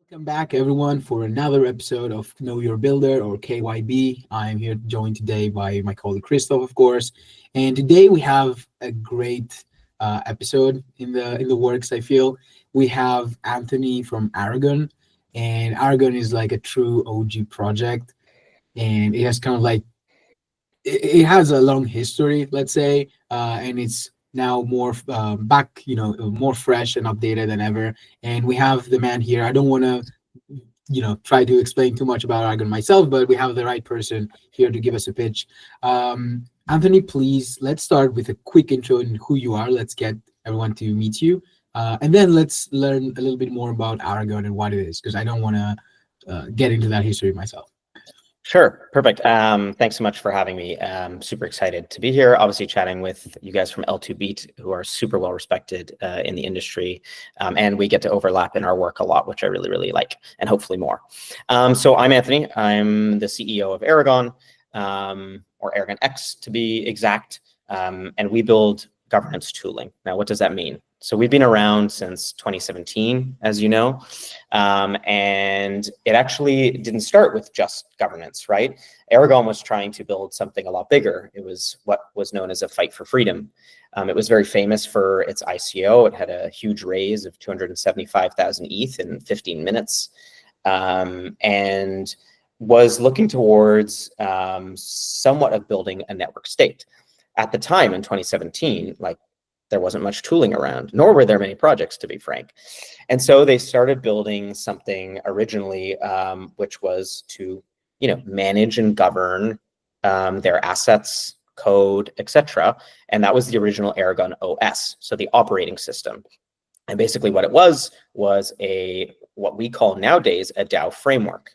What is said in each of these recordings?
Welcome back, everyone, for another episode of Know Your Builder or KYB. I'm here joined today by my colleague Christoph, of course, and today we have a great episode in the works. I feel we have Anthony from Aragon, and Aragon is like a true OG project, and it has kind of like it has a long history, let's say, and it's now more back, more fresh and updated than ever. And we have the man here. I don't want to, try to explain too much about Aragon myself, but we have the right person here to give us a pitch. Anthony, please, let's start with a quick intro in who you are. Let's get everyone to meet you. And then let's learn a little bit more about Aragon and what it is, because I don't want to get into that history myself. Sure, perfect. Thanks so much for having me. Super excited to be here. Obviously, chatting with you guys from L2Beat, who are super well respected in the industry, and we get to overlap in our work a lot, which I really, really like, and hopefully more. So I'm Anthony. I'm the CEO of Aragon, or Aragon X to be exact, and we build governance tooling. Now, what does that mean? So we've been around since 2017, as you know, and it actually didn't start with just governance, right? Aragon was trying to build something a lot bigger. It was what was known as a fight for freedom. It was very famous for its ICO. It had a huge raise of 275,000 ETH in 15 minutes, and was looking towards somewhat of building a network state. At the time in 2017, there wasn't much tooling around, nor were there many projects, to be frank. And so they started building something originally, which was to, manage and govern their assets, code, etc. And that was the original Aragon OS, so the operating system. And basically what it was what we call nowadays a DAO framework.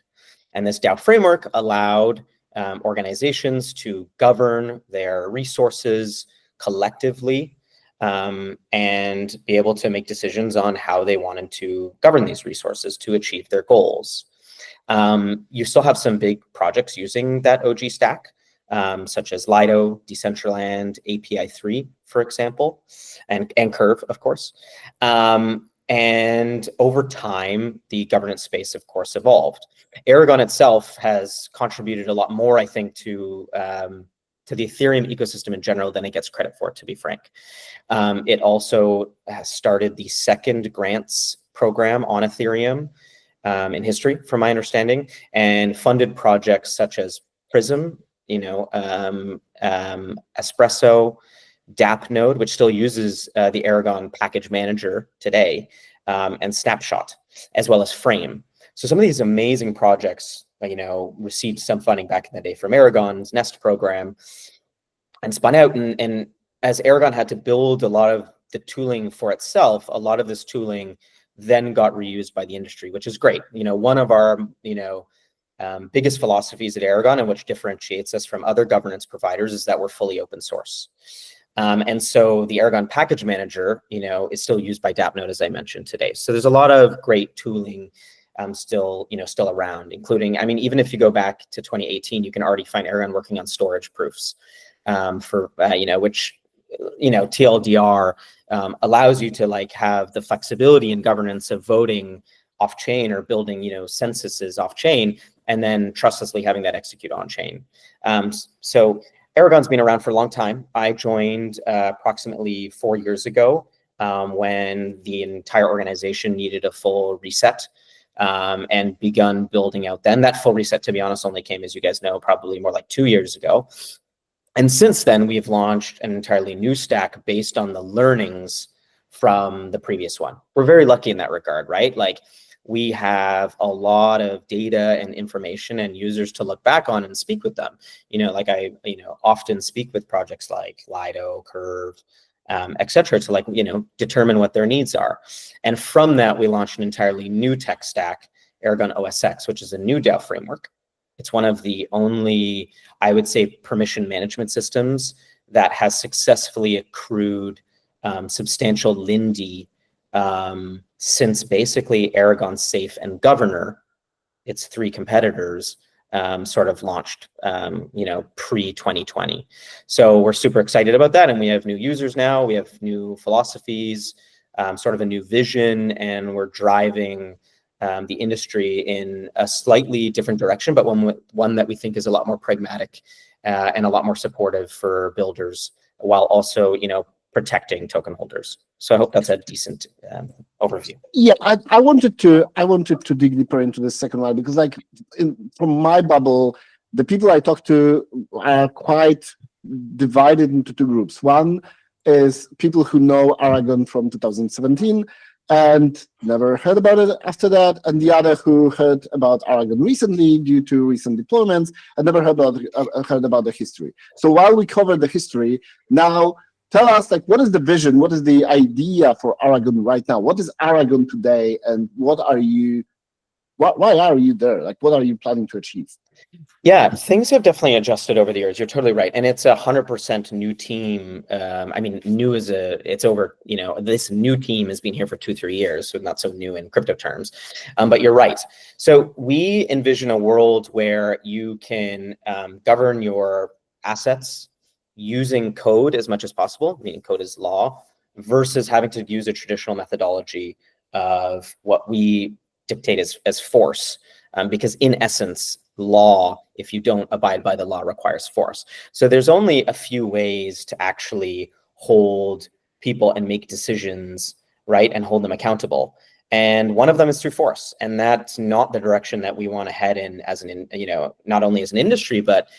And this DAO framework allowed organizations to govern their resources collectively, and be able to make decisions on how they wanted to govern these resources to achieve their goals. You still have some big projects using that OG stack, such as Lido, Decentraland, API3, for example, and Curve, of course. And over time, the governance space, of course, evolved. Aragon itself has contributed a lot more, I think, to the Ethereum ecosystem in general than it gets credit for, to be frank. It also has started the second grants program on Ethereum in history, from my understanding, and funded projects such as Prism, Espresso, DApp Node, which still uses the Aragon package manager today, and Snapshot, as well as Frame. So some of these amazing projects, received some funding back in the day from Aragon's Nest program and spun out. And as Aragon had to build a lot of the tooling for itself, a lot of this tooling then got reused by the industry, which is great. One of our, biggest philosophies at Aragon, and which differentiates us from other governance providers, is that we're fully open source. And so the Aragon package manager, is still used by DAppNode, as I mentioned today. So there's a lot of great tooling still around, including, even if you go back to 2018, you can already find Aragon working on storage proofs for, which, TLDR allows you to have the flexibility and governance of voting off chain or building, censuses off chain, and then trustlessly having that execute on chain. So Aragon's been around for a long time. I joined approximately 4 years ago when the entire organization needed a full reset. And begun building out then. That full reset, to be honest, only came, as you guys know, probably more like 2 years ago. And since then, we've launched an entirely new stack based on the learnings from the previous one. We're very lucky in that regard, right? We have a lot of data and information and users to look back on and speak with them. I often speak with projects like Lido, Curve, etc., to determine what their needs are. And from that, we launched an entirely new tech stack, Aragon OSX, which is a new DAO framework. It's one of the only, I would say, permission management systems that has successfully accrued substantial Lindy since basically Aragon Safe and Governor, its three competitors, sort of launched, pre-2020. So we're super excited about that. And we have new users now. We have new philosophies, sort of a new vision, and we're driving the industry in a slightly different direction, but one that we think is a lot more pragmatic and a lot more supportive for builders, while also, protecting token holders. So I hope that's a decent overview. Yeah, I wanted to dig deeper into the second one, because from my bubble, the people I talk to are quite divided into two groups. One is people who know Aragon from 2017 and never heard about it after that, and the other who heard about Aragon recently due to recent deployments and never heard about the history. So while we cover the history, now tell us, what is the vision, what is the idea for Aragon right now? What is Aragon today, and why are you there? What are you planning to achieve? Yeah, things have definitely adjusted over the years. You're totally right. And it's 100% new team. I mean, new is it's over, this new team has been here for 2-3 years, so not so new in crypto terms. But you're right. So we envision a world where you can govern your assets using code as much as possible, meaning code is law, versus having to use a traditional methodology of what we dictate as force. Because in essence, law, if you don't abide by the law, requires force. So there's only a few ways to actually hold people and make decisions, right, and hold them accountable. And one of them is through force, and that's not the direction that we want to head in as not only as an industry, but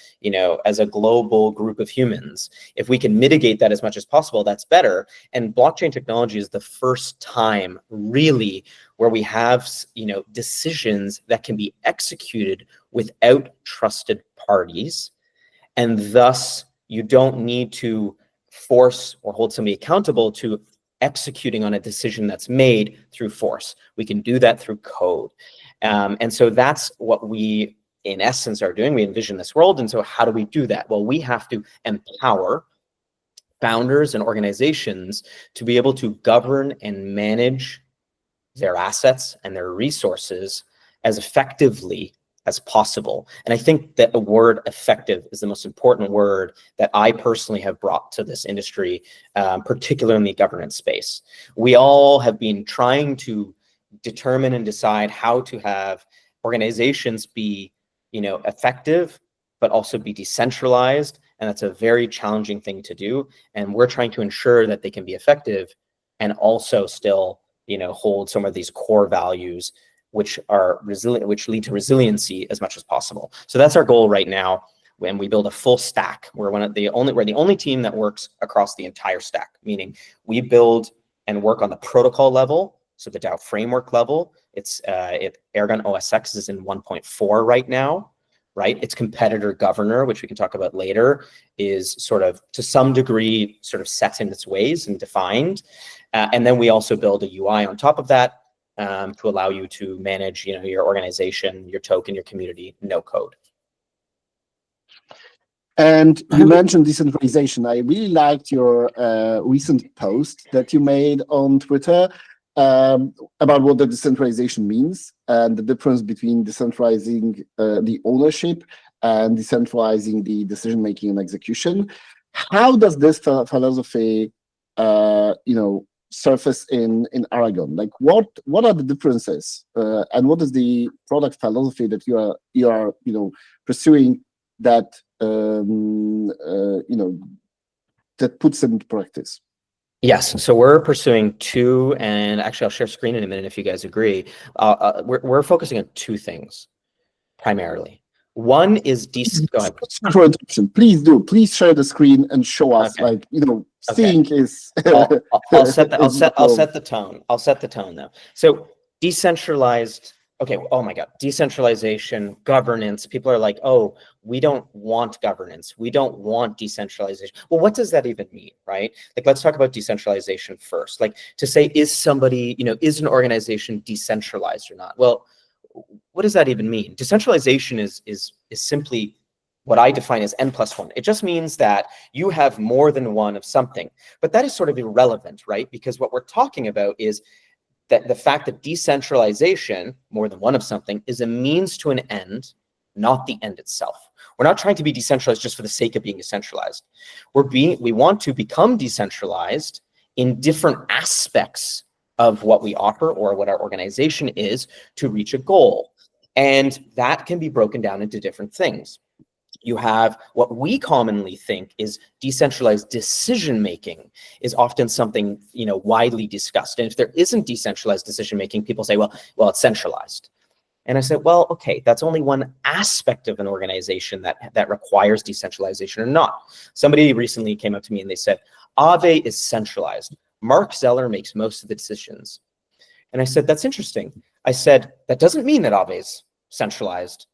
as a global group of humans. If we can mitigate that as much as possible, that's better. And blockchain technology is the first time really where we have decisions that can be executed without trusted parties, and thus you don't need to force or hold somebody accountable to executing on a decision that's made through force. We can do that through code. And so that's what we, in essence, are doing. We envision this world. And so how do we do that? Well, we have to empower founders and organizations to be able to govern and manage their assets and their resources as effectively as possible. And I think that the word effective is the most important word that I personally have brought to this industry, particularly in the governance space. We all have been trying to determine and decide how to have organizations be, effective, but also be decentralized. And that's a very challenging thing to do. And we're trying to ensure that they can be effective and also still, hold some of these core values which are resilient, which lead to resiliency as much as possible. So that's our goal right now. When we build a full stack, we're the only team that works across the entire stack, meaning we build and work on the protocol level, so the DAO framework level. Aragon OSX is in 1.4 right now, right? Its competitor governor, which we can talk about later, is sort of to some degree sort of set in its ways and defined. And then we also build a UI on top of that, to allow you to manage, your organization, your token, your community, no code. And you mentioned decentralization. I really liked your recent post that you made on Twitter about what the decentralization means and the difference between decentralizing the ownership and decentralizing the decision-making and execution. How does this philosophy, surface in Aragon? What are the differences, and what is the product philosophy that you are pursuing that that puts them into practice? Yes, so we're pursuing two, and actually I'll share screen in a minute if you guys agree. We're focusing on two things primarily. One is go ahead. Please do. Please share the screen and show us. Okay. Seeing is. I'll set the tone. I'll set the tone though. So decentralized. Okay. Oh my God. Decentralization, governance. People are like, oh, we don't want governance. We don't want decentralization. Well, what does that even mean, right? Let's talk about decentralization first. To say, is somebody, is an organization decentralized or not? Well, what does that even mean? Decentralization is simply what I define as N+1. It just means that you have more than one of something, but that is sort of irrelevant, right? Because what we're talking about is that the fact that decentralization, more than one of something, is a means to an end, not the end itself. We're not trying to be decentralized just for the sake of being decentralized. We want to become decentralized in different aspects of what we offer or what our organization is to reach a goal. And that can be broken down into different things. You have what we commonly think is decentralized decision-making is often something, widely discussed. And if there isn't decentralized decision-making, people say, well, it's centralized. And I said, well, okay, that's only one aspect of an organization that requires decentralization or not. Somebody recently came up to me and they said, Aave is centralized. Mark Zeller makes most of the decisions. And I said, that's interesting. I said, that doesn't mean that Aave is centralized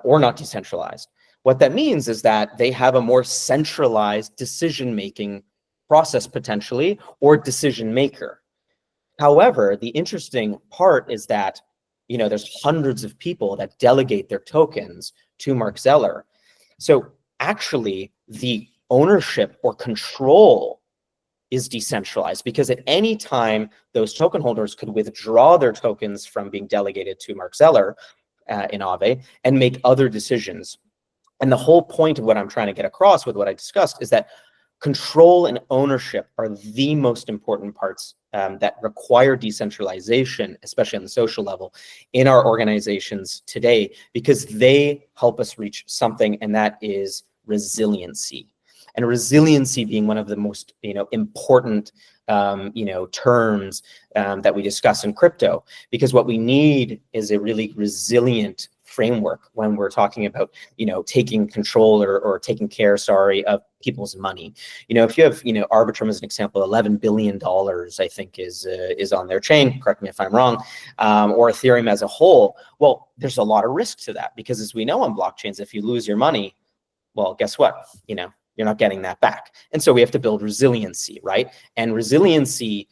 or not decentralized. What that means is that they have a more centralized decision-making process potentially, or decision maker. However, the interesting part is that there's hundreds of people that delegate their tokens to Mark Zeller. So actually, the ownership or control is decentralized, because at any time, those token holders could withdraw their tokens from being delegated to Mark Zeller in Aave and make other decisions. And the whole point of what I'm trying to get across with what I discussed is that control and ownership are the most important parts that require decentralization, especially on the social level, in our organizations today, because they help us reach something, and that is resiliency. And resiliency being one of the most important terms that we discuss in crypto, because what we need is a really resilient framework when we're talking about taking control or taking care of people's money. If you have Arbitrum as an example, $11 billion I think is on their chain, correct me if I'm wrong, or Ethereum as a whole. Well, there's a lot of risk to that, because as we know on blockchains, if you lose your money, well, guess what, you're not getting that back. And so we have to build resiliency, right? And resiliency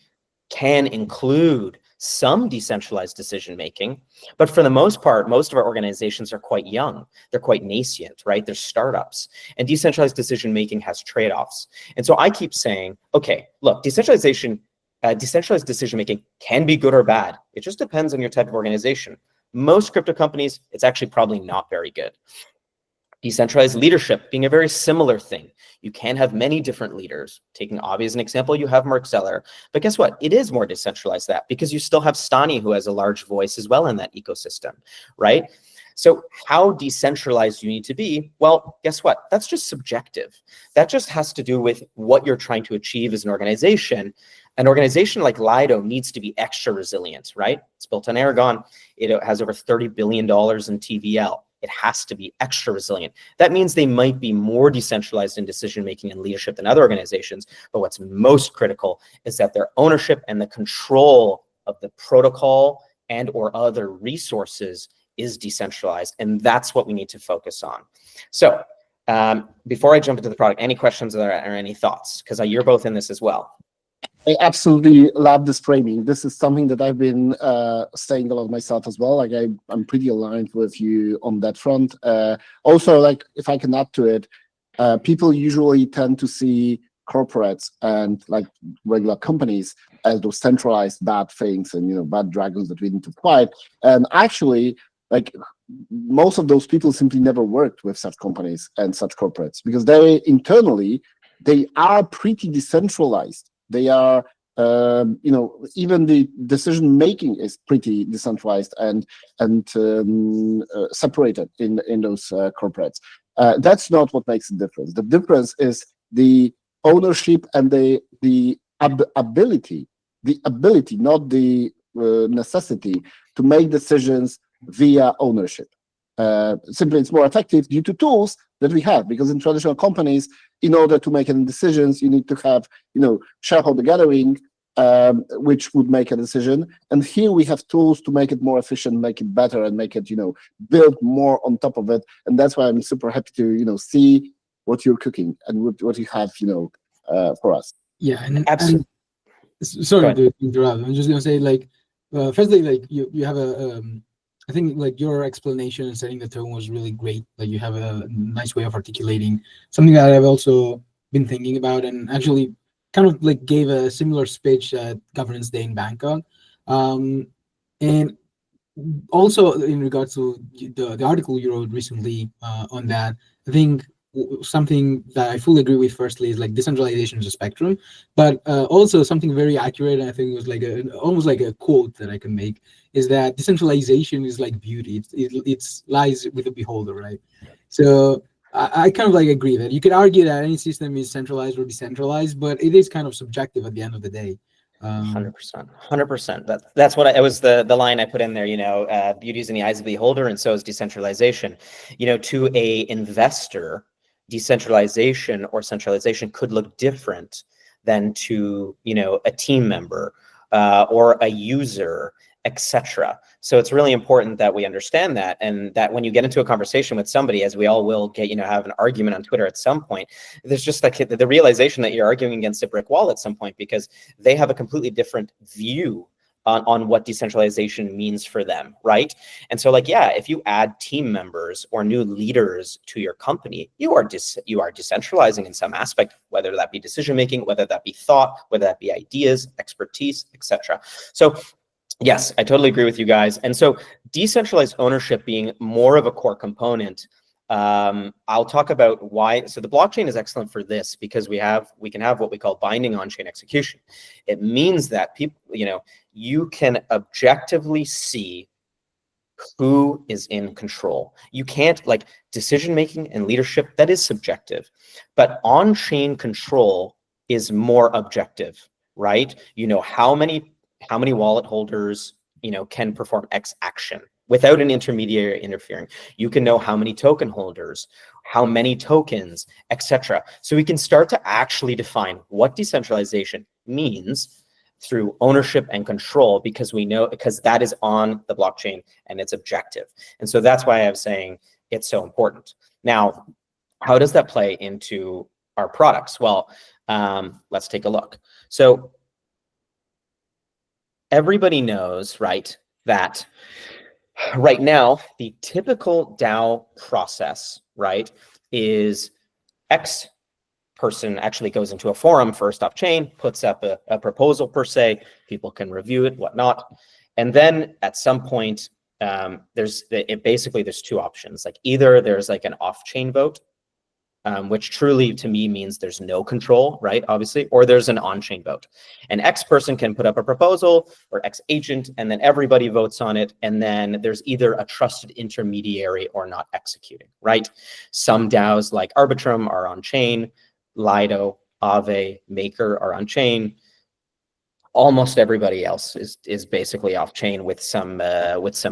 can include some decentralized decision-making, but for the most part, most of our organizations are quite young. They're quite nascent, right? They're startups. And decentralized decision-making has trade-offs. And so I keep saying, okay, look, decentralized decision-making can be good or bad. It just depends on your type of organization. Most crypto companies, it's actually probably not very good. Decentralized leadership being a very similar thing. You can have many different leaders. Taking Aave as an example, you have Mark Zeller, but guess what? It is more decentralized that, because you still have Stani, who has a large voice as well in that ecosystem, right? So how decentralized you need to be? Well, guess what? That's just subjective. That just has to do with what you're trying to achieve as an organization. An organization like Lido needs to be extra resilient, right? It's built on Aragon. It has over $30 billion in TVL. It has to be extra resilient. That means they might be more decentralized in decision-making and leadership than other organizations, but what's most critical is that their ownership and the control of the protocol and or other resources is decentralized, and that's what we need to focus on. So before I jump into the product, any questions or any thoughts? Because you're both in this as well. I absolutely love this framing. This is something that I've been saying a lot myself as well. Like I'm pretty aligned with you on that front. Also, like if I can add to it, people usually tend to see corporates and like regular companies as those centralized bad things and bad dragons that we need to fight. And actually, like most of those people simply never worked with such companies and such corporates, because they internally they are pretty decentralized. They are, even the decision making is pretty decentralized and separated in those corporates. That's not what makes the difference. The difference is the ownership and the ability, not the necessity to make decisions via ownership. Simply, it's more effective due to tools that we have, because in traditional companies, in order to make any decisions, you need to have, shareholder gathering, which would make a decision. And here we have tools to make it more efficient, make it better, and make it, build more on top of it. And that's why I'm super happy to, see what you're cooking and what you have, for us. Yeah, and Absolutely. Sorry to interrupt. I'm just gonna say, like, firstly, like you have a I think like your explanation and setting the tone was really great. Like you have a nice way of articulating something that I've also been thinking about, and actually kind of like gave a similar speech at Governance Day in Bangkok. And also in regards to the article you wrote recently on that, I think something that I fully agree with. Firstly, is like decentralization is a spectrum, but also something very accurate. I think it was like almost like a quote that I can make is that decentralization is like beauty. It's lies with the beholder, right? So I kind of like agree that you could argue that any system is centralized or decentralized, but it is kind of subjective at the end of the day. 100%, 100%. That's what it was the line I put in there. Beauty is in the eyes of the beholder, and so is decentralization. To a investor, decentralization or centralization could look different than to a team member or a user, etc. So it's really important that we understand that, and that when you get into a conversation with somebody, as we all will get, have an argument on Twitter at some point, there's just like the realization that you're arguing against a brick wall at some point, because they have a completely different view on what decentralization means for them, right? And so, like, yeah, if you add team members or new leaders to your company, you are decentralizing in some aspect, whether that be decision making, whether that be thought, whether that be ideas, expertise, etc. So yes, I totally agree with you guys. And so decentralized ownership being more of a core component, I'll talk about why. So the blockchain is excellent for this, because we can have what we call binding on-chain execution. It means that people, you can objectively see who is in control. You can't, like, decision making and leadership, that is subjective, but on-chain control is more objective, right? How many wallet holders can perform X action without an intermediary interfering. You can know how many token holders, how many tokens, etc. So we can start to actually define what decentralization means through ownership and control, because that is on the blockchain and it's objective. And so that's why I'm saying it's so important. Now, how does that play into our products? Well, let's take a look. So everybody knows, right, that right now the typical DAO process, right, is X person actually goes into a forum first off chain, puts up a proposal per se, people can review it, whatnot. And then at some point, there's two options. Like, either there's like an off-chain vote, which truly to me means there's no control, right? Obviously, or there's an on-chain vote. And X person can put up a proposal, or X agent, and then everybody votes on it. And then there's either a trusted intermediary or not executing, right? Some DAOs like Arbitrum are on-chain, Lido, Aave, Maker are on-chain. Almost everybody else is basically off-chain with some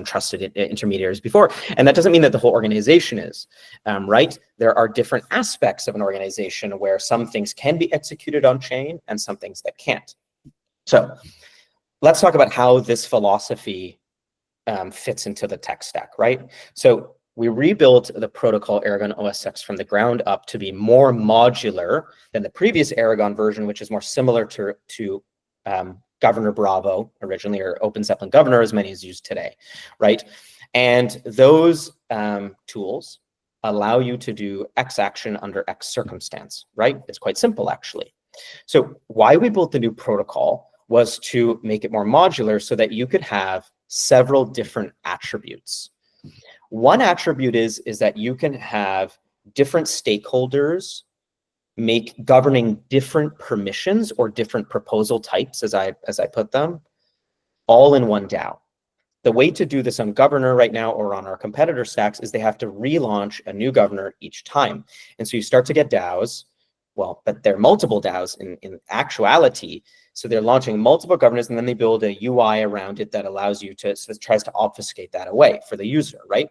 trusted intermediaries before. And that doesn't mean that the whole organization is, right? There are different aspects of an organization where some things can be executed on-chain and some things that can't. So let's talk about how this philosophy fits into the tech stack, right? So we rebuilt the protocol Aragon OS X from the ground up to be more modular than the previous Aragon version, which is more similar to Governor Bravo originally, or Open Zeppelin Governor, as many is used today, right? And those tools allow you to do X action under X circumstance, right? It's quite simple, actually. So why we built the new protocol was to make it more modular so that you could have several different attributes. One attribute is that you can have different stakeholders make governing different permissions or different proposal types, as I put them, all in one DAO. The way to do this on Governor right now, or on our competitor stacks, is they have to relaunch a new governor each time. And so you start to get DAOs, well, but they're multiple DAOs in actuality. So they're launching multiple governors, and then they build a UI around it that allows you to, so it tries to obfuscate that away for the user, right?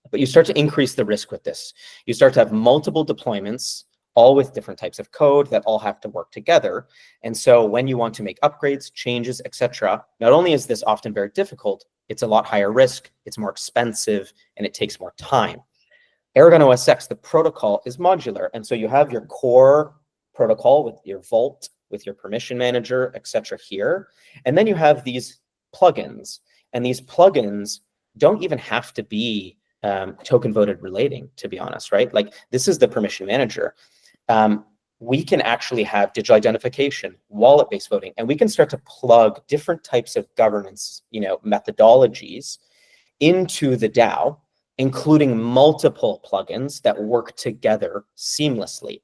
But you start to increase the risk with this. You start to have multiple deployments, all with different types of code that all have to work together. And so when you want to make upgrades, changes, etc., not only is this often very difficult, it's a lot higher risk, it's more expensive, and it takes more time. Aragon OS X, the protocol, is modular. And so you have your core protocol with your vault, with your permission manager, etc. here. And then you have these plugins. And these plugins don't even have to be token voted relating, to be honest, right? Like, this is the permission manager. We can actually have digital identification, wallet-based voting, and we can start to plug different types of governance, methodologies into the DAO. including multiple plugins that work together seamlessly.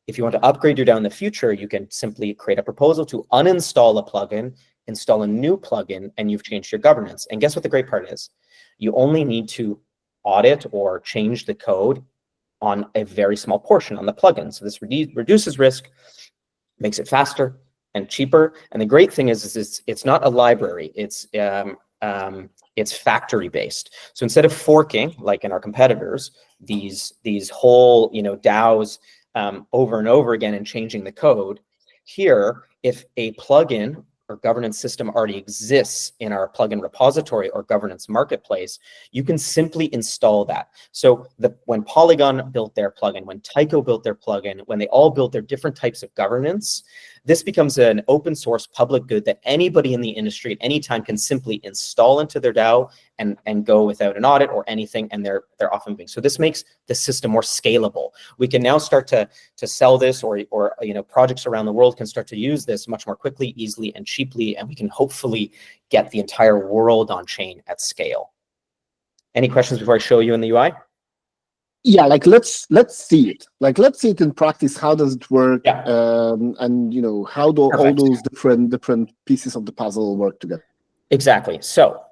If you want to upgrade your DAO in the future, you can simply create a proposal to uninstall a plugin, install a new plugin, and you've changed your governance. And guess what the great part is? You only need to audit or change the code on a very small portion on the plugin. So this reduces risk, makes it faster and cheaper. And the great thing is it's not a library. It's factory based. So instead of forking, like in our competitors, these whole DAOs over and over again and changing the code, here, if a plugin or governance system already exists in our plugin repository or governance marketplace, you can simply install that. So when Polygon built their plugin, when Tycho built their plugin, when they all built their different types of governance, this becomes an open source public good that anybody in the industry at any time can simply install into their DAO and go without an audit or anything, and they're off and moving. So this makes the system more scalable. We can now start to sell this, or projects around the world can start to use this much more quickly, easily, and cheaply, and we can hopefully get the entire world on chain at scale. Any questions before I show you in the UI? Yeah, like let's see it. Like let's see it in practice. How does it work? Yeah. And how do all those different pieces of the puzzle work together? Exactly. So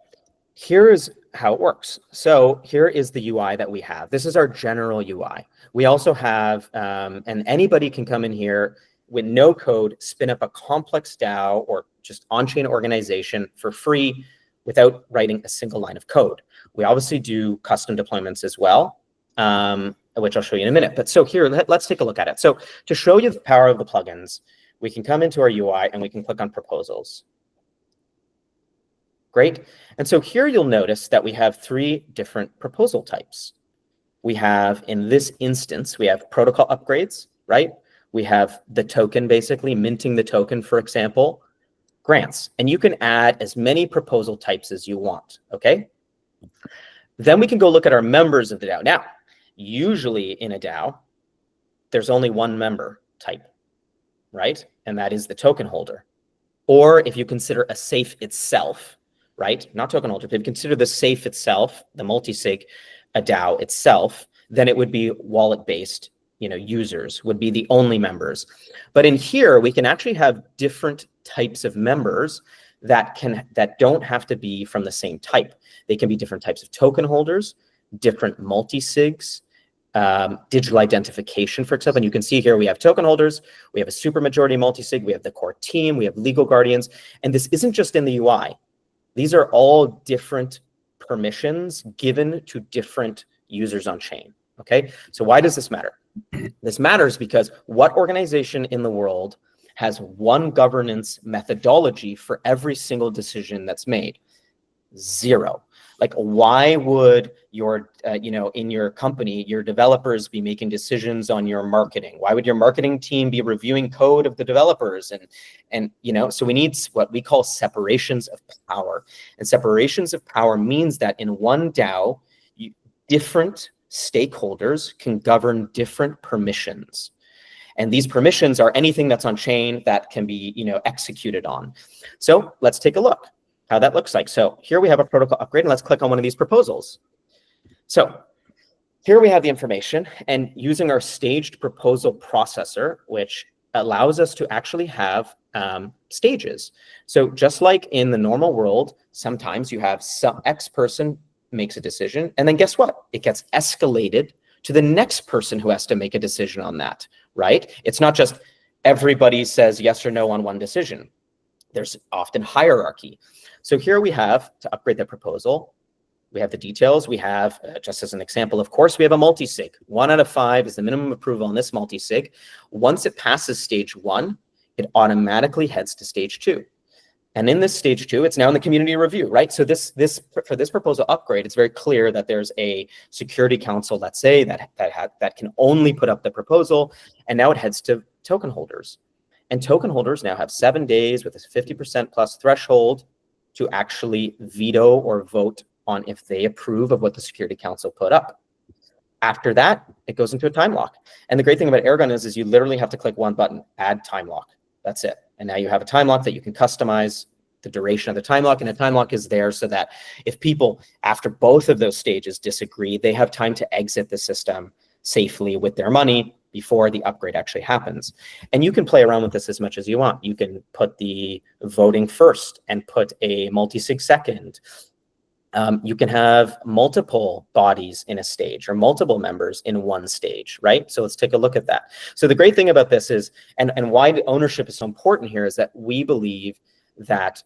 here is how it works. So here is the UI that we have. This is our general UI. We also have, and anybody can come in here with no code, spin up a complex DAO or just on-chain organization for free without writing a single line of code. We obviously do custom deployments as well, which I'll show you in a minute. But so here, let's take a look at it. So to show you the power of the plugins, we can come into our UI and we can click on proposals. Great. And so here you'll notice that we have 3 different proposal types. We have, in this instance, we have protocol upgrades, right? We have the token, basically minting the token, for example, grants. And you can add as many proposal types as you want, okay? Then we can go look at our members of the DAO. Now, usually in a DAO, there's only one member type, right? And that is the token holder. Or if you consider a safe itself, right? Not token holder, but if you consider the safe itself, the multi-sig, a DAO itself, then it would be wallet-based, users would be the only members. But in here, we can actually have different types of members that don't have to be from the same type. They can be different types of token holders, different multi-sigs, digital identification, for example. And you can see here we have token holders, we have a supermajority multi-sig, we have the core team, we have legal guardians, and this isn't just in the UI. These are all different permissions given to different users on chain, okay? So why does this matter? This matters because what organization in the world has one governance methodology for every single decision that's made? Zero. Like, why would your, in your company, your developers be making decisions on your marketing? Why would your marketing team be reviewing code of the developers? And so we need what we call separations of power. And separations of power means that in one DAO, different stakeholders can govern different permissions. And these permissions are anything that's on chain that can be, executed on. So let's take a look how that looks like. So here we have a protocol upgrade, and let's click on one of these proposals. So here we have the information, and using our staged proposal processor, which allows us to actually have stages. So just like in the normal world, sometimes you have some X person makes a decision, and then guess what? It gets escalated to the next person who has to make a decision on that, right? It's not just everybody says yes or no on one decision. There's often hierarchy. So here we have, to upgrade the proposal, we have the details. We have, just as an example, of course, we have a multi-sig. 1 out of 5 is the minimum approval on this multi-sig. Once it passes stage 1, it automatically heads to stage 2. And in this stage 2, it's now in the community review, right? So for this proposal upgrade, it's very clear that there's a security council, let's say, that can only put up the proposal, and now it heads to token holders. And token holders now have 7 days with a 50% plus threshold to actually veto or vote on if they approve of what the security council put up. After that, it goes into a time lock. And the great thing about Aragon is you literally have to click one button, add time lock. That's it. And now you have a time lock that you can customize the duration of the time lock, and a time lock is there so that if people after both of those stages disagree, they have time to exit the system safely with their money before the upgrade actually happens. And you can play around with this as much as you want. You can put the voting first and put a multi-sig second. You can have multiple bodies in a stage or multiple members in one stage, right? So let's take a look at that. So the great thing about this is, and why the ownership is so important here, is that we believe that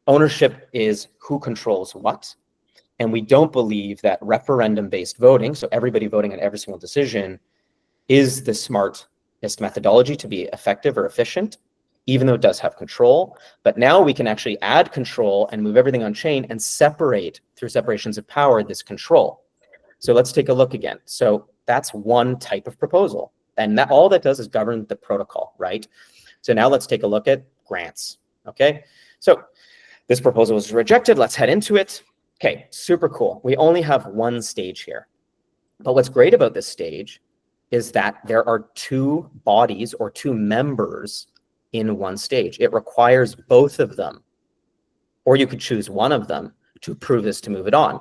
ownership is who controls what. And we don't believe that referendum-based voting, so everybody voting on every single decision, is the smartest methodology to be effective or efficient, even though it does have control. But now we can actually add control and move everything on chain and separate, through separations of power, this control. So let's take a look again. So that's one type of proposal. And that, all that does is govern the protocol, right? So now let's take a look at grants, okay? So this proposal was rejected. Let's head into it. Okay, super cool. We only have one stage here. But what's great about this stage is that there are two bodies or two members in one stage. It requires both of them, or you could choose one of them to approve this to move it on.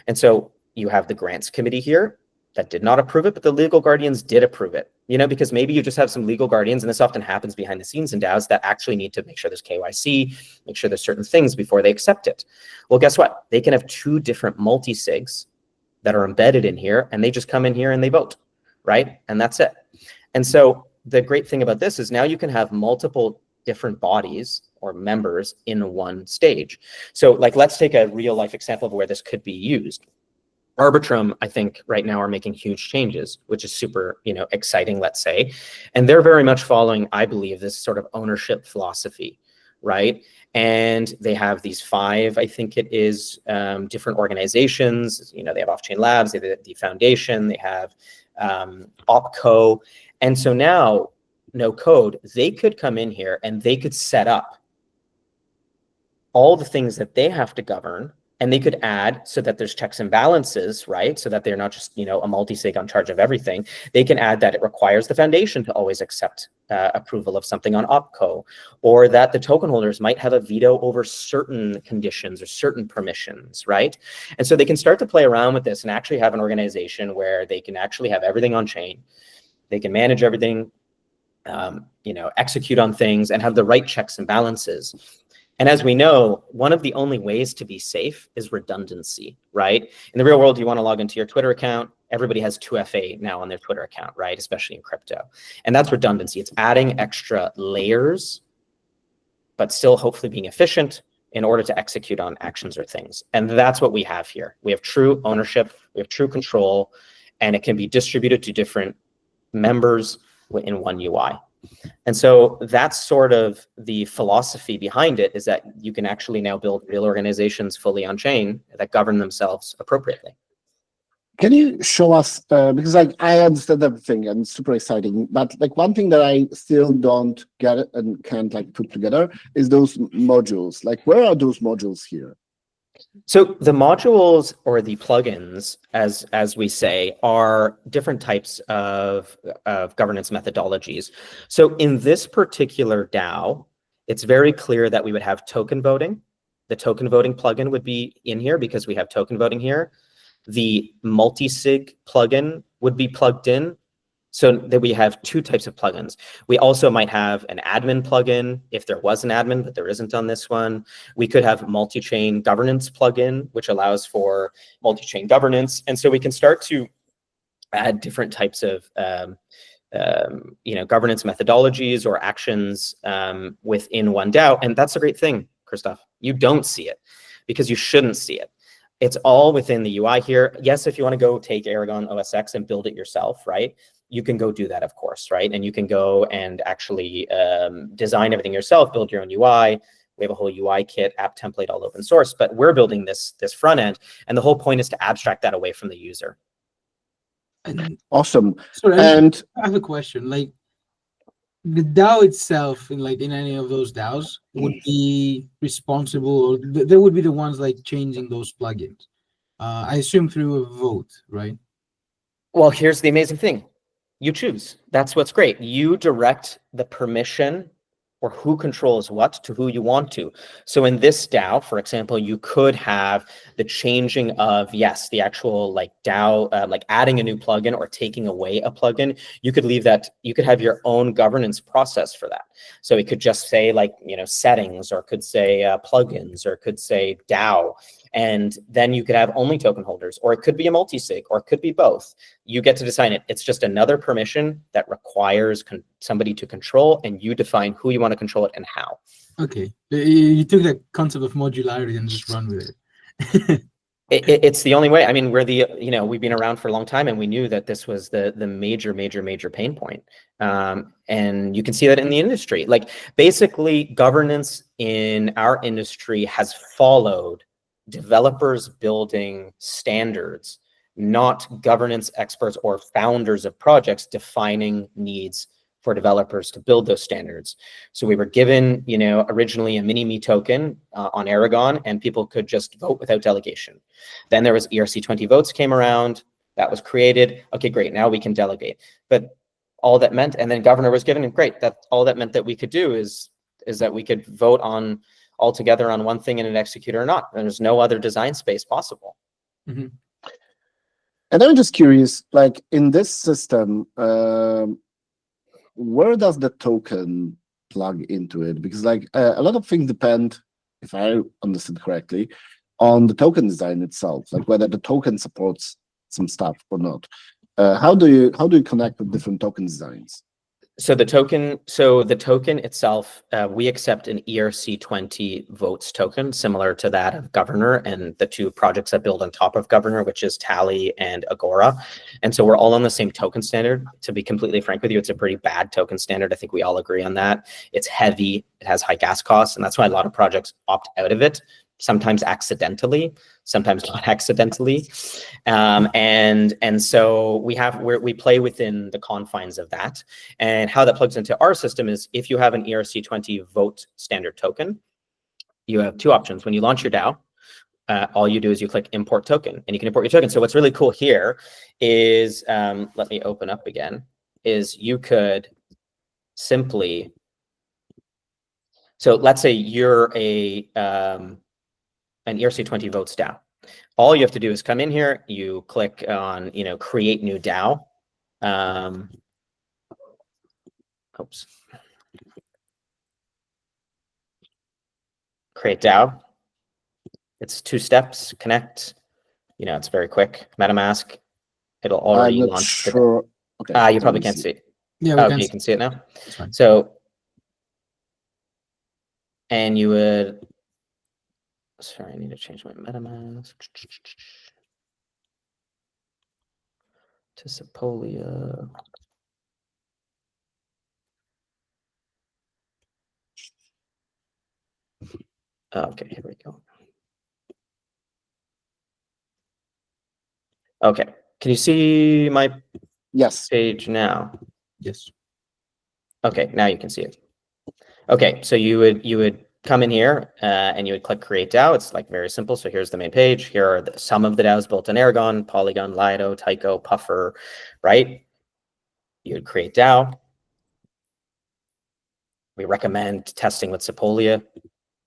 And so you have the grants committee here that did not approve it, but the legal guardians did approve it. You know, because maybe you just have some legal guardians, and this often happens behind the scenes in DAOs, that actually need to make sure there's KYC, make sure there's certain things before they accept it. Well, guess what? They can have two different multi-sigs that are embedded in here, and they just come in here and they vote, right? And that's it. And so the great thing about this is now you can have multiple different bodies or members in one stage. So like, let's take a real life example of where this could be used. Arbitrum, I think right now are making huge changes, which is super, you know, exciting, let's say. And they're very much following, I believe, this sort of ownership philosophy, right? And they have these 5, I think it is, different organizations. You know, they have Off-Chain Labs, they have the foundation, they have OpCo. And so now, no code, they could come in here and they could set up all the things that they have to govern, and they could add so that there's checks and balances, right? So that they're not just, you know, a multi-sig on charge of everything. They can add that it requires the foundation to always accept approval of something on OpCo, or that the token holders might have a veto over certain conditions or certain permissions, right? And so they can start to play around with this and actually have an organization where they can actually have everything on chain. They can manage everything, you know, execute on things and have the right checks and balances. And as we know, one of the only ways to be safe is redundancy, right? In the real world, you want to log into your Twitter account. Everybody has 2FA now on their Twitter account, right? Especially in crypto. And that's redundancy. It's adding extra layers, but still hopefully being efficient in order to execute on actions or things. And that's what we have here. We have true ownership, we have true control, and it can be distributed to different members in one UI. And so that's sort of the philosophy behind it, is that you can actually now build real organizations fully on chain that govern themselves appropriately. Can you show us, because I understand everything and it's super exciting, but like one thing that I still don't get it and can't like put together is those modules. Like, where are those modules here? So the modules, or the plugins, as we say, are different types of governance methodologies. So in this particular DAO, it's very clear that we would have token voting. The token voting plugin would be in here because we have token voting here. The multi-sig plugin would be plugged in, so that we have 2 types of plugins. We also might have an admin plugin if there was an admin, but there isn't on this one. We could have multi-chain governance plugin, which allows for multi-chain governance. And so we can start to add different types of you know, governance methodologies or actions within one DAO. And that's a great thing, Christoph. You don't see it because you shouldn't see it. It's all within the UI here. Yes, if you want to go take Aragon OSX and build it yourself, right? You can go do that, of course, right? And you can go and actually design everything yourself, build your own UI. We have a whole UI kit, app template, all open source, but we're building this front end. And the whole point is to abstract that away from the user. Awesome. Sorry, And I have a question. Like, the DAO itself, in any of those DAOs, would be responsible, or they would be the ones like changing those plugins. I assume through a vote, right? Well, here's the amazing thing. You choose. That's what's great. You direct the permission or who controls what to who you want to. So in this DAO, for example, you could have the changing of, yes, the actual like DAO, like adding a new plugin or taking away a plugin. You could leave that, you could have your own governance process for that. So it could just say like, you know, settings, or could say plugins, or could say DAO. And then you could have only token holders, or it could be a multi-sig, or it could be both. You get to decide it. It's just another permission that requires somebody to control, and you define who you want to control it and how. Okay, you took the concept of modularity and just run with it. It's the only way. I mean, we've been around for a long time, and we knew that this was the major pain point. And you can see that in the industry. Like basically, governance in our industry has followed developers building standards, not governance experts or founders of projects defining needs for developers to build those standards. So we were given, you know, originally a mini-me token on Aragon, and people could just vote without delegation. Then there was ERC20 votes came around, that was created. Okay, great, now we can delegate. But all that meant, and then governor was given, and great, that all that meant that we could do is that we could vote on all together on one thing and it execute or not. And there's no other design space possible. Mm-hmm. And I'm just curious, like in this system, where does the token plug into it? Because like a lot of things depend, if I understood correctly, on the token design itself, like whether the token supports some stuff or not. How do you connect with different token designs? So the token itself, we accept an ERC20 votes token, similar to that of Governor and the two projects that build on top of Governor, which is Tally and Agora. And so we're all on the same token standard. To be completely frank with you, it's a pretty bad token standard. I think we all agree on that. It's heavy, it has high gas costs, and that's why a lot of projects opt out of it, sometimes accidentally, sometimes not accidentally. And so we play within the confines of that. And how that plugs into our system is if you have an ERC20 vote standard token, you have two options. When you launch your DAO, all you do is you click import token, and you can import your token. So what's really cool here is, let me open up again, is you could simply, so let's say you're an ERC20 votes DAO. All you have to do is come in here, you click on, you know, create new DAO. Oops. Create DAO. It's 2 steps, connect. You know, it's very quick. MetaMask, it'll already launch. Sure. Okay. You probably can't see it. Yeah, okay, you can see it now. So, and you would, sorry, I need to change my MetaMask to Sepolia. Okay, here we go. Okay, can you see my page now? Yes. Okay, now you can see it. Okay, so you would come in here and you would click Create DAO. It's like very simple. So here's the main page. Here are some of the DAOs built on Aragon, Polygon, Lido, Tycho, Puffer, right? You would create DAO. We recommend testing with Sepolia,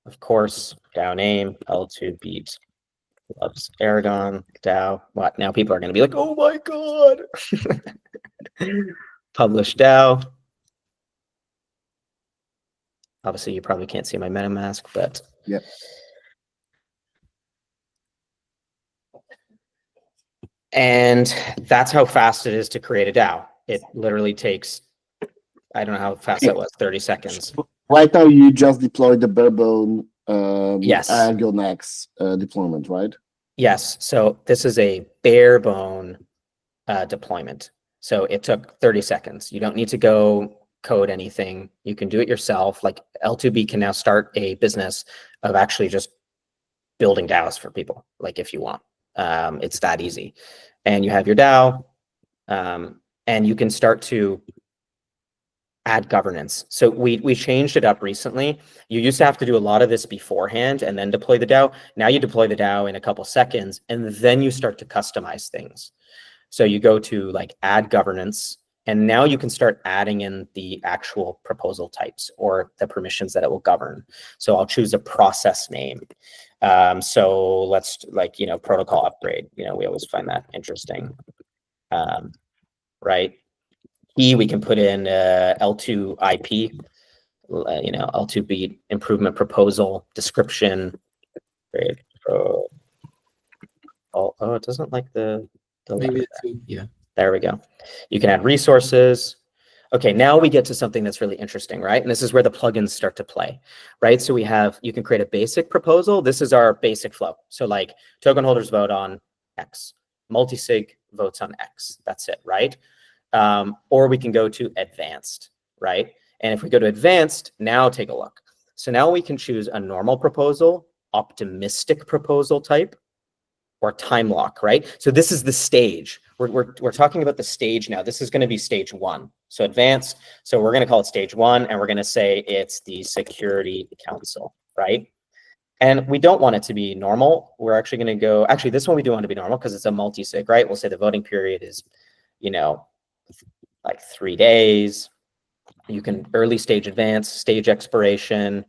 of course. DAO name, L2 beat loves Aragon, DAO. What? Now people are going to be like, oh my God. Publish DAO. Obviously, you probably can't see my MetaMask, but yeah. And that's how fast it is to create a DAO. It literally takes, I don't know how fast that was, 30 seconds. Right now, you just deployed the barebone yes. Aragon X deployment, right? Yes. So this is a barebone deployment. So it took 30 seconds. You don't need to go code anything. You can do it yourself. Like L2B can now start a business of actually just building DAOs for people, like if you want. It's that easy. And you have your DAO, and you can start to add governance. So we changed it up recently. You used to have to do a lot of this beforehand and then deploy the DAO. Now you deploy the DAO in a couple seconds, and then you start to customize things. So you go to like add governance, And now you can start adding in the actual proposal types or the permissions that it will govern. So I'll choose a process name. So let's protocol upgrade. We always find that interesting, right? We can put in L2 IP, L2 beat improvement proposal description. Great. It doesn't like the Maybe yeah. There we go. You can add resources. Okay, now we get to something that's really interesting, right? And this is where the plugins start to play, right? So you can create a basic proposal. This is our basic flow. So like token holders vote on X, multi-sig votes on X. That's it, right? Or we can go to advanced, right? And if we go to advanced, now take a look. So now we can choose a normal proposal, optimistic proposal type, or time lock, right? So this is the stage. We're talking about the stage now. This is going to be stage 1. So advanced. So we're going to call it stage 1, and we're going to say it's the Security Council, right? And we don't want it to be normal. We're actually going to go, actually, this one we do want to be normal because it's a multi-sig, right? We'll say the voting period is, like 3 days. You can early stage advanced, stage expiration,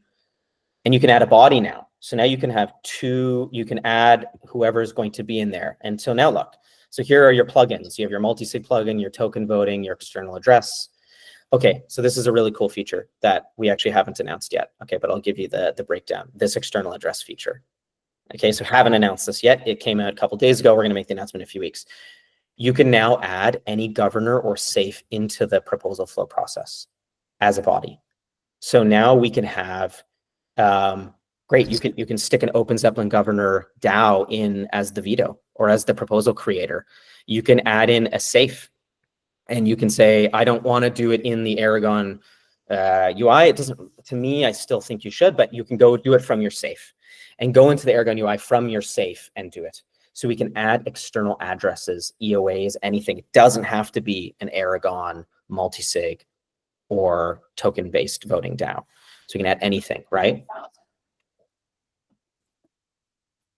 and you can add a body now. So now you can have you can add whoever is going to be in there. And so now look, so here are your plugins. You have your multi-sig plugin, your token voting, your external address. Okay, so this is a really cool feature that we actually haven't announced yet. Okay, but I'll give you the breakdown, this external address feature. Okay, so haven't announced this yet. It came out a couple days ago. We're gonna make the announcement in a few weeks. You can now add any governor or safe into the proposal flow process as a body. So now we can have, great, you can stick an Open Zeppelin governor DAO in as the veto or as the proposal creator. You can add in a safe, and you can say, I don't want to do it in the Aragon UI. It doesn't, to me, I still think you should, but you can go do it from your safe and go into the Aragon UI from your safe and do it. So we can add external addresses, EOAs, anything. It doesn't have to be an Aragon multi-sig or token-based voting DAO. So you can add anything, right?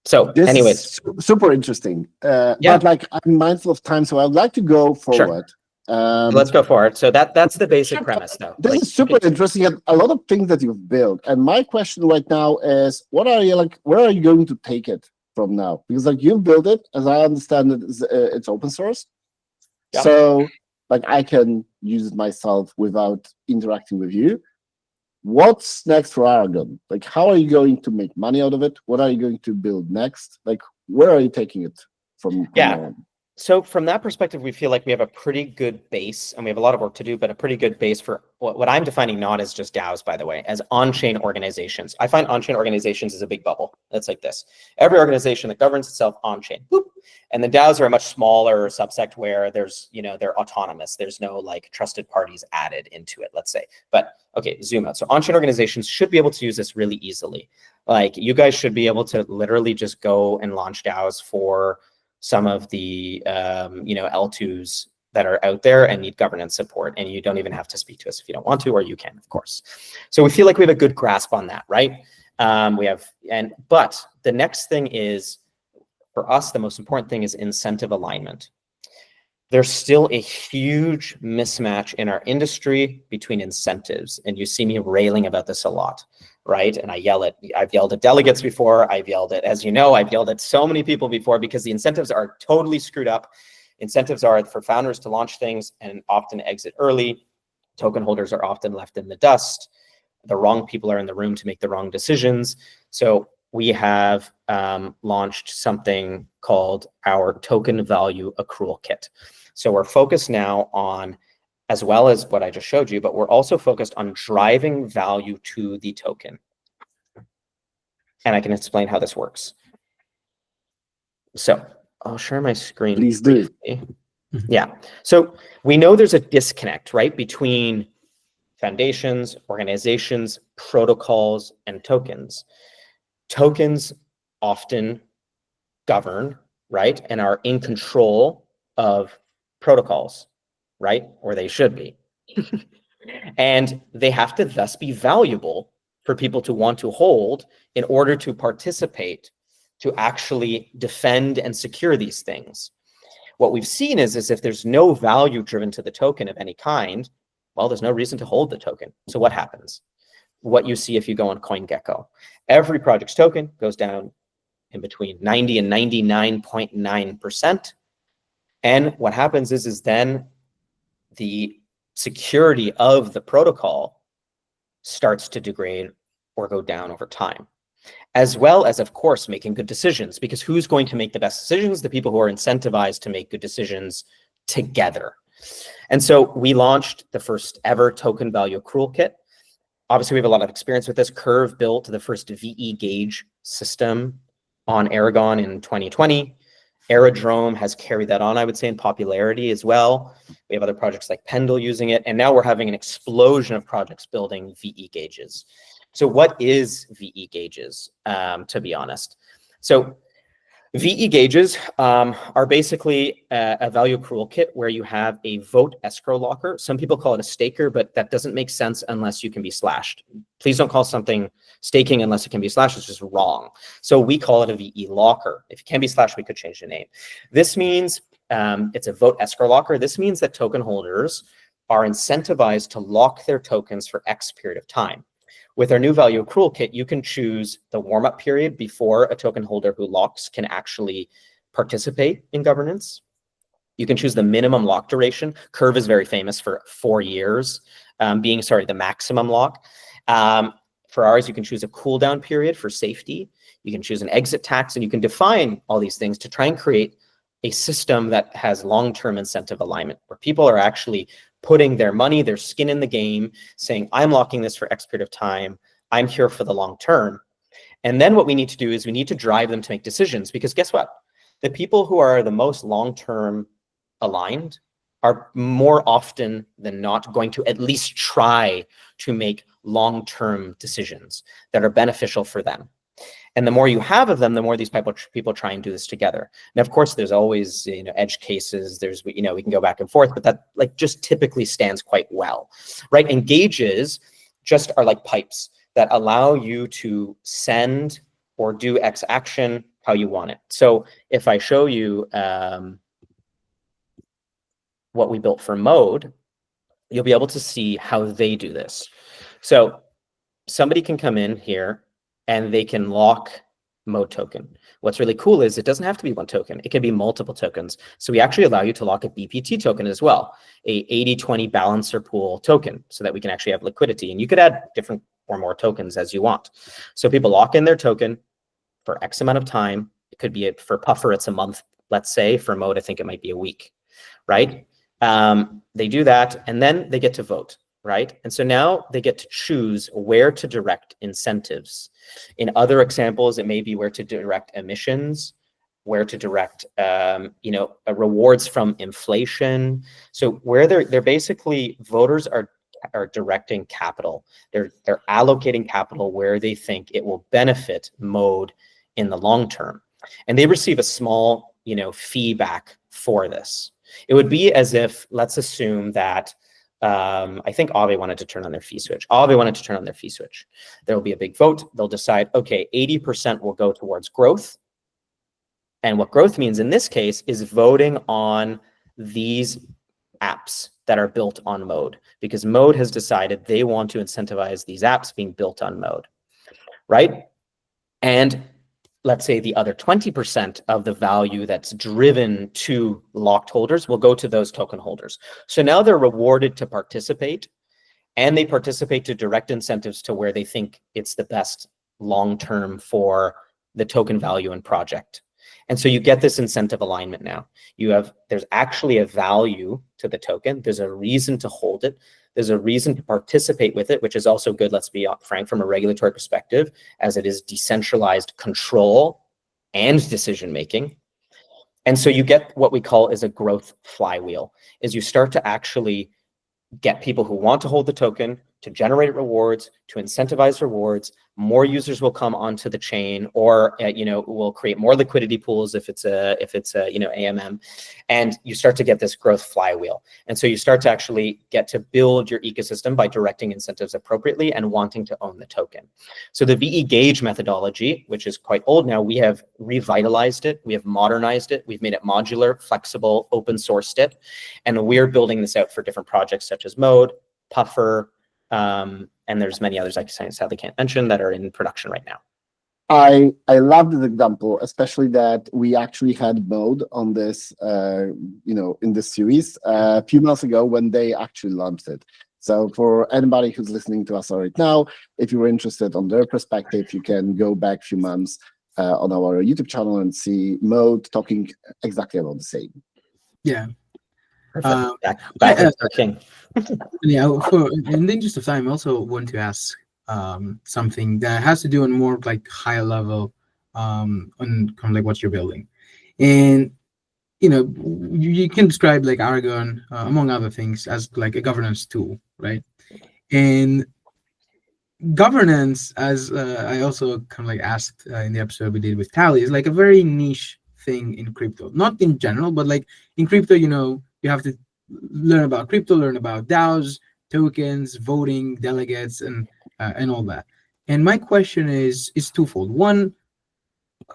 So This anyways. is super interesting. Yeah. But like, I'm mindful of time, so I'd like to go forward. Sure. Let's go forward. So that's the basic premise, though. This is super interesting, and a lot of things that you've built. And my question right now is, what are you like? Where are you going to take it from now? Because like you build it, as I understand it, it's open source. Yep. So like I can use it myself without interacting with you. What's next for Aragon? Like, how are you going to make money out of it? What are you going to build next? Like, where are you taking it from yeah. So from that perspective, we feel like we have a pretty good base, and we have a lot of work to do, but a pretty good base for what I'm defining not as just DAOs, by the way, as on-chain organizations. I find on-chain organizations is a big bubble. It's like this. Every organization that governs itself on-chain. And the DAOs are a much smaller subsect where there's, they're autonomous. There's no like trusted parties added into it, let's say. But okay, zoom out. So on-chain organizations should be able to use this really easily. Like you guys should be able to literally just go and launch DAOs for some of the L2s that are out there and need governance support, and you don't even have to speak to us if you don't want to, or you can, of course. So we feel like we have a good grasp on that, right? But the next thing is, for us, the most important thing is incentive alignment. There's still a huge mismatch in our industry between incentives, and you see me railing about this a lot, right? And I've yelled at delegates before, I've yelled at so many people before, because the incentives are totally screwed up. Incentives are for founders to launch things and often exit early. Token holders are often left in the dust. The wrong people are in the room to make the wrong decisions. So we have launched something called our token value accrual kit. So we're focused now on, as well as what I just showed you, but we're also focused on driving value to the token. And I can explain how this works. So I'll share my screen. Please do. Yeah. So we know there's a disconnect, right, between foundations, organizations, protocols, and tokens. Tokens often govern, right, and are in control of protocols, right, or they should be. And they have to thus be valuable for people to want to hold in order to participate, to actually defend and secure these things. What we've seen is if there's no value driven to the token of any kind, well, there's no reason to hold the token. So what happens? What you see if you go on CoinGecko, every project's token goes down in between 90 and 99.9%. And what happens is then the security of the protocol starts to degrade or go down over time, as well as, of course, making good decisions, because who's going to make the best decisions? The people who are incentivized to make good decisions together. And so we launched the first ever token value accrual kit. Obviously, we have a lot of experience with this. Curve built the first VE gauge system on Aragon in 2020. Aerodrome has carried that on, I would say, in popularity as well. We have other projects like Pendle using it, and now we're having an explosion of projects building VE gauges. So what is VE gauges, to be honest? So VE gauges are basically a value accrual kit where you have a vote escrow locker. Some people call it a staker, but that doesn't make sense unless you can be slashed. Please don't call something staking unless it can be slashed. It's just wrong. So we call it a VE locker. If it can be slashed, we could change the name. This means it's a vote escrow locker. This means that token holders are incentivized to lock their tokens for X period of time. With our new value accrual kit, you can choose the warm-up period before a token holder who locks can actually participate in governance. You can choose the minimum lock duration. Curve is very famous for 4 years being, the maximum lock. For ours, you can choose a cooldown period for safety. You can choose an exit tax, and you can define all these things to try and create a system that has long-term incentive alignment, where people are actually putting their money, their skin in the game, saying, I'm locking this for X period of time. I'm here for the long term. And then what we need to do is we need to drive them to make decisions, because guess what? The people who are the most long-term aligned are more often than not going to at least try to make long-term decisions that are beneficial for them. And the more you have of them, the more these people try and do this together. And of course, there's always edge cases. There's we can go back and forth, but that just typically stands quite well, right? And gauges just are like pipes that allow you to send or do X action how you want it. So if I show you what we built for Mode, you'll be able to see how they do this. So somebody can come in here and they can lock Mode token. What's really cool is it doesn't have to be one token. It can be multiple tokens. So we actually allow you to lock a BPT token as well, a 80-20 balancer pool token, so that we can actually have liquidity. And you could add different or more tokens as you want. So people lock in their token for X amount of time. It could be for Puffer, it's a month, let's say. For Mode, I think it might be a week, right? They do that, and then they get to vote. Right? And so now they get to choose where to direct incentives. In other examples, it may be where to direct emissions, where to direct, rewards from inflation. So where they're basically, voters are directing capital. They're allocating capital where they think it will benefit Mode in the long term. And they receive a small, feedback for this. It would be as if, let's assume that I think Aave wanted to turn on their fee switch. Aave wanted to turn on their fee switch. There will be a big vote. They'll decide, okay, 80% will go towards growth. And what growth means in this case is voting on these apps that are built on Mode, because Mode has decided they want to incentivize these apps being built on Mode, right? And let's say the other 20% of the value that's driven to locked holders will go to those token holders. So now they're rewarded to participate, and they participate to direct incentives to where they think it's the best long-term for the token value and project. And so you get this incentive alignment now. There's actually a value to the token. There's a reason to hold it. There's a reason to participate with it, which is also good, let's be frank, from a regulatory perspective, as it is decentralized control and decision-making. And so you get what we call is a growth flywheel, is you start to actually get people who want to hold the token, to generate rewards, to incentivize rewards. More users will come onto the chain, or will create more liquidity pools if it's a AMM, and you start to get this growth flywheel. And so you start to actually get to build your ecosystem by directing incentives appropriately and wanting to own the token. So the VE Gauge methodology, which is quite old now, we have revitalized it, we have modernized it, we've made it modular, flexible, open sourced it, and we're building this out for different projects such as Mode, Puffer, and there's many others I sadly can't mention that are in production right now. I love this example, especially that we actually had Mode on this, in this series a few months ago when they actually launched it. So for anybody who's listening to us right now, if you're interested on their perspective, you can go back a few months on our YouTube channel and see Mode talking exactly about the same. Yeah. Perfect. Back with our king. Yeah. In the interest of time, I also want to ask something that has to do on more like higher level on kind of like what you're building, and you can describe like Aragon among other things as like a governance tool, right? And governance, as I also kind of like asked in the episode we did with Tally, is like a very niche thing in crypto. Not in general, but like in crypto, you have to learn about crypto, learn about DAOs, tokens, voting, delegates, and all that. And my question is twofold. One,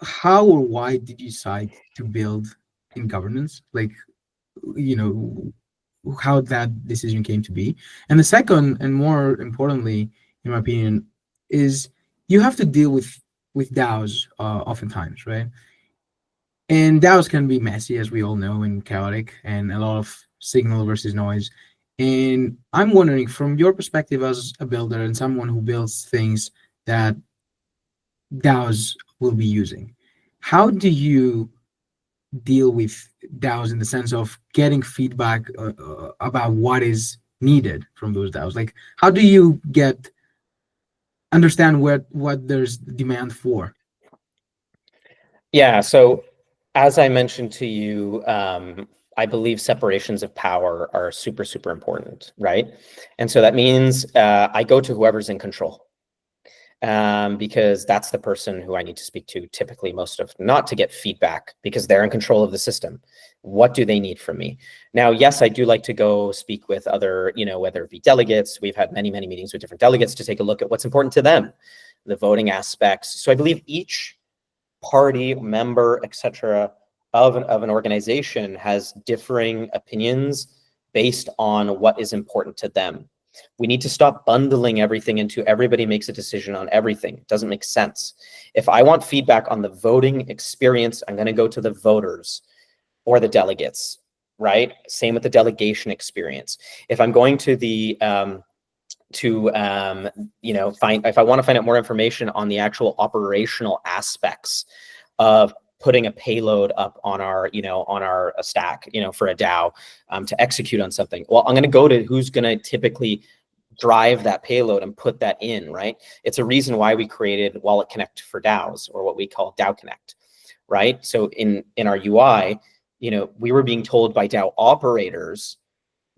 how or why did you decide to build in governance? Like, how that decision came to be. And the second, and more importantly, in my opinion, is you have to deal with DAOs oftentimes, right? And DAOs can be messy, as we all know, and chaotic, and a lot of signal versus noise. And I'm wondering, from your perspective as a builder and someone who builds things that DAOs will be using, how do you deal with DAOs in the sense of getting feedback about what is needed from those DAOs? Like, how do you understand what there's demand for? Yeah, so as I mentioned to you, I believe separations of power are super, super important, right? And so that means I go to whoever's in control, because that's the person who I need to speak to typically not to get feedback, because they're in control of the system. What do they need from me? Now, yes, I do like to go speak with other, whether it be delegates. We've had many, many meetings with different delegates to take a look at what's important to them, the voting aspects. So I believe each party, member, etc., of an organization has differing opinions based on what is important to them. We need to stop bundling everything into everybody makes a decision on everything. It doesn't make sense. If I want feedback on the voting experience, I'm going to go to the voters or the delegates, right? Same with the delegation experience. If I'm going to the if I want to find out more information on the actual operational aspects of putting a payload up on our stack, for a DAO to execute on something, well, I'm going to go to who's going to typically drive that payload and put that in, right? It's a reason why we created Wallet Connect for DAOs, or what we call DAO Connect, right? So in our UI, we were being told by DAO operators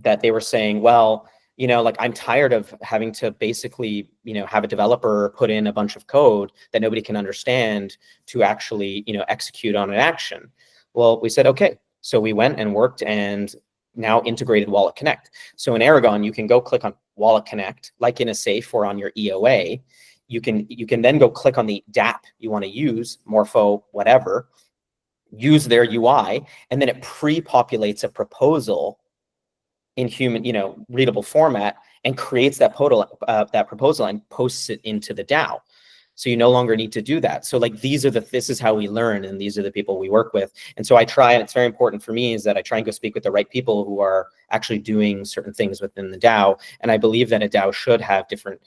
that they were saying, well, like, I'm tired of having to basically, have a developer put in a bunch of code that nobody can understand to actually, execute on an action. Well, we said, okay. So we went and worked and now integrated Wallet Connect. So in Aragon, you can go click on Wallet Connect, like in a safe or on your EOA. You can then go click on the dApp you want to use, Morpho, whatever, use their UI, and then it pre-populates a proposal in human, readable format, and creates that proposal and posts it into the DAO. So you no longer need to do that. So like, this is how we learn, and these are the people we work with. And so I try, and it's very important for me, is that I try and go speak with the right people who are actually doing certain things within the DAO. And I believe that a DAO should have different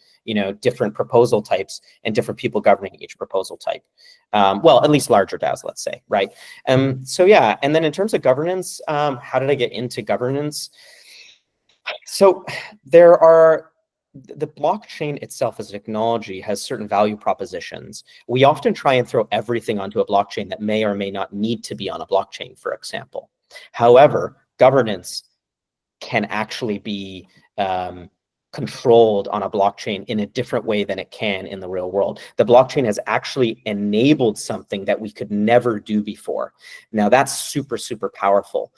proposal types and different people governing each proposal type. Well, at least larger DAOs, let's say, right? So yeah, and then in terms of governance, how did I get into governance? So the blockchain itself as a technology has certain value propositions. We often try and throw everything onto a blockchain that may or may not need to be on a blockchain, for example. However, governance can actually be controlled on a blockchain in a different way than it can in the real world. The blockchain has actually enabled something that we could never do before. Now that's super, super powerful.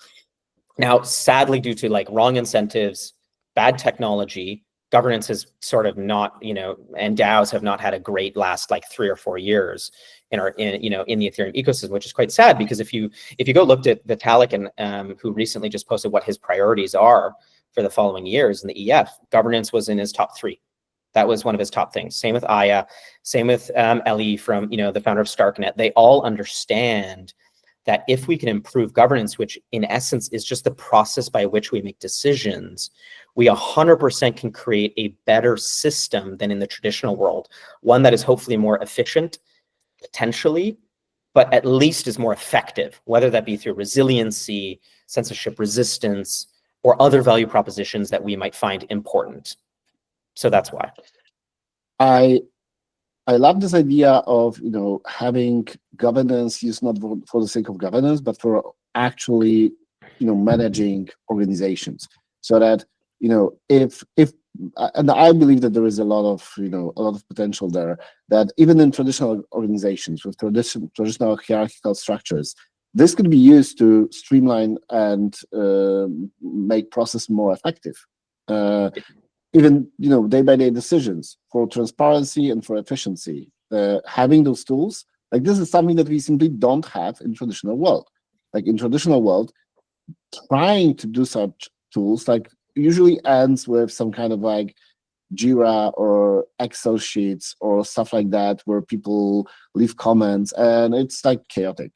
Now, sadly, due to like wrong incentives, bad technology, governance has sort of not, and DAOs have not had a great last like 3 or 4 years in the Ethereum ecosystem, which is quite sad, because if you go look at Vitalik, and who recently just posted what his priorities are for the following years in the EF, governance was in his top 3. That was one of his top things. Same with Aya, same with Ellie from the founder of Starknet. They all understand that if we can improve governance, which in essence is just the process by which we make decisions, we 100% can create a better system than in the traditional world. One that is hopefully more efficient, potentially, but at least is more effective, whether that be through resiliency, censorship resistance, or other value propositions that we might find important. So that's why. I love this idea of having governance used not for the sake of governance, but for actually managing organizations, so that if and I believe that there is a lot of potential there, that even in traditional organizations with traditional hierarchical structures, this could be used to streamline and make process more effective. Even day-by-day decisions for transparency and for efficiency. Having those tools, like this is something that we simply don't have in traditional world. Like in traditional world, trying to do such tools like usually ends with some kind of like Jira or Excel sheets or stuff like that, where people leave comments and it's like chaotic.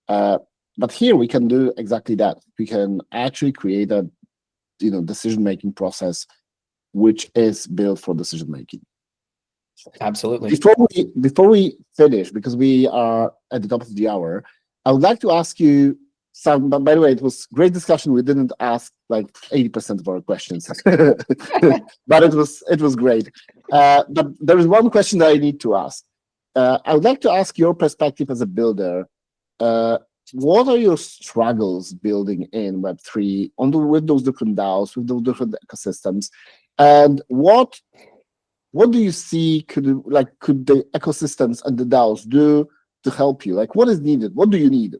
But here we can do exactly that. We can actually create a decision-making process which is built for decision making. Absolutely. Before we finish, because we are at the top of the hour, I would like to ask you some. But by the way, it was great discussion. We didn't ask like 80% of our questions, but it was great. But there is one question that I need to ask. I would like to ask your perspective as a builder. What are your struggles building in Web3 with those different DAOs, with those different ecosystems? And what do you see could the ecosystems and the DAOs do to help you? Like, what is needed? What do you need?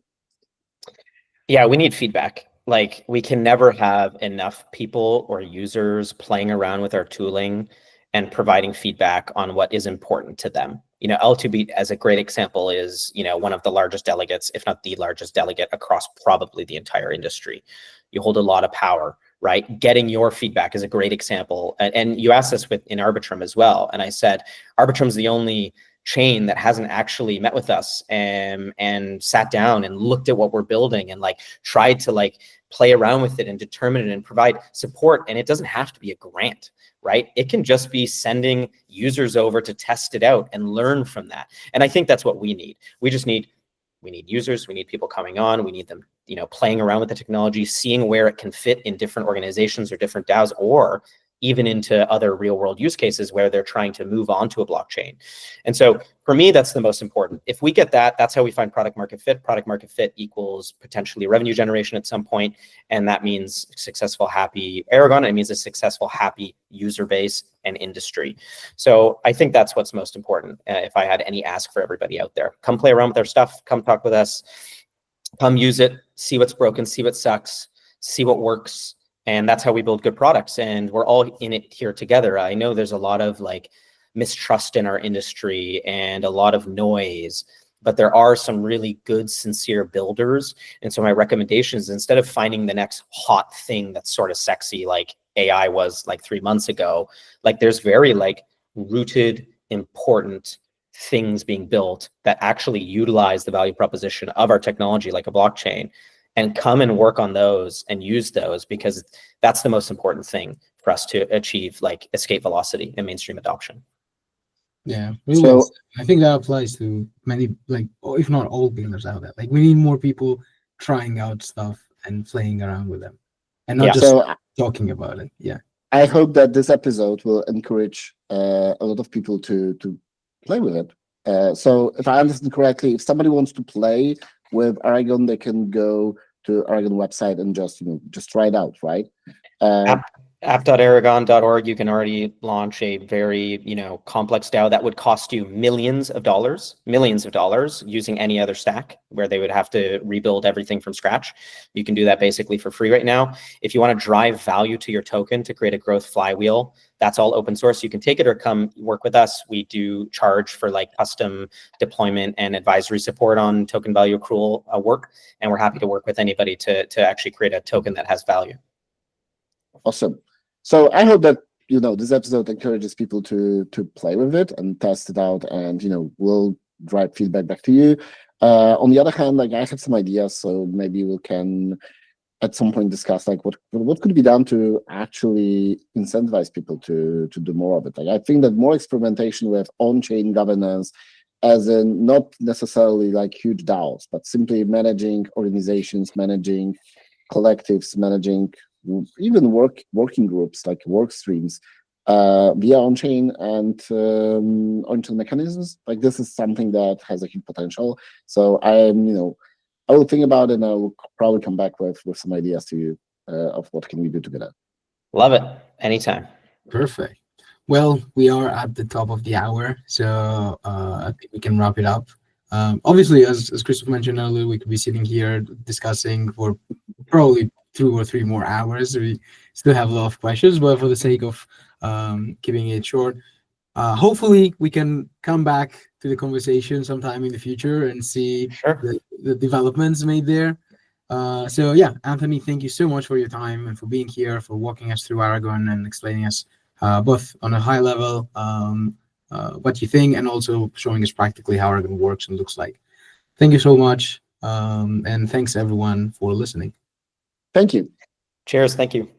Yeah, we need feedback. Like, we can never have enough people or users playing around with our tooling and providing feedback on what is important to them. L2B, as a great example, is one of the largest delegates, if not the largest delegate across probably the entire industry. You hold a lot of power, right? Getting your feedback is a great example. And you asked this in Arbitrum as well. And I said, Arbitrum is the only chain that hasn't actually met with us and sat down and looked at what we're building and like tried to like play around with it and determine it and provide support. And it doesn't have to be a grant, right? It can just be sending users over to test it out and learn from that. And I think that's what we need. We need users, we need people coming on, we need them, playing around with the technology, seeing where it can fit in different organizations or different DAOs, or even into other real world use cases where they're trying to move on to a blockchain. And so for me, that's the most important. If we get that, that's how we find product market fit. Product market fit equals potentially revenue generation at some point. And that means successful, happy Aragon. It means a successful, happy user base and industry. So I think that's what's most important. If I had any ask for everybody out there, come play around with our stuff, come talk with us, come use it, see what's broken, see what sucks, see what works. And that's how we build good products. And we're all in it here together. I know there's a lot of like mistrust in our industry and a lot of noise, but there are some really good, sincere builders. And so my recommendation is, instead of finding the next hot thing that's sort of sexy, like AI was like 3 months ago, like there's very like rooted, important things being built that actually utilize the value proposition of our technology, like a blockchain, and come and work on those and use those, because that's the most important thing for us to achieve like escape velocity and mainstream adoption. Yeah, really well said. I think that applies to many, like, if not all builders out there. Like, we need more people trying out stuff and playing around with them, and not just talking about it. Yeah. I hope that this episode will encourage a lot of people to play with it. So if I understand correctly, if somebody wants to play with Aragon, they can go to Aragon website and just try it out, right? app.aragon.org, you can already launch a very, complex DAO that would cost you millions of dollars using any other stack where they would have to rebuild everything from scratch. You can do that basically for free right now. If you want to drive value to your token to create a growth flywheel, that's all open source. You can take it or come work with us. We do charge for like custom deployment and advisory support on token value accrual work. And we're happy to work with anybody to actually create a token that has value. Awesome. So I hope that this episode encourages people to play with it and test it out, and we'll drive feedback back to you. On the other hand, like I have some ideas, so maybe we can at some point discuss like what could be done to actually incentivize people to do more of it. Like I think that more experimentation with on-chain governance, as in not necessarily like huge DAOs, but simply managing organizations, managing collectives, managing even working groups, like work streams via on-chain and on-chain mechanisms. Like this is something that has a huge potential. So I will think about it, and I will probably come back with some ideas to you of what can we do together. Love it. Anytime. Perfect. Well, we are at the top of the hour, so I think we can wrap it up. Obviously, as Christoph mentioned earlier, we could be sitting here discussing for probably 2 or 3 more hours. We still have a lot of questions, but for the sake of keeping it short, hopefully we can come back to the conversation sometime in the future and see the developments made there. So yeah, Anthony, thank you so much for your time and for being here, for walking us through Aragon and explaining us both on a high level what you think, and also showing us practically how Aragon works and looks like. Thank you so much, and thanks everyone for listening. Thank you. Cheers. Thank you.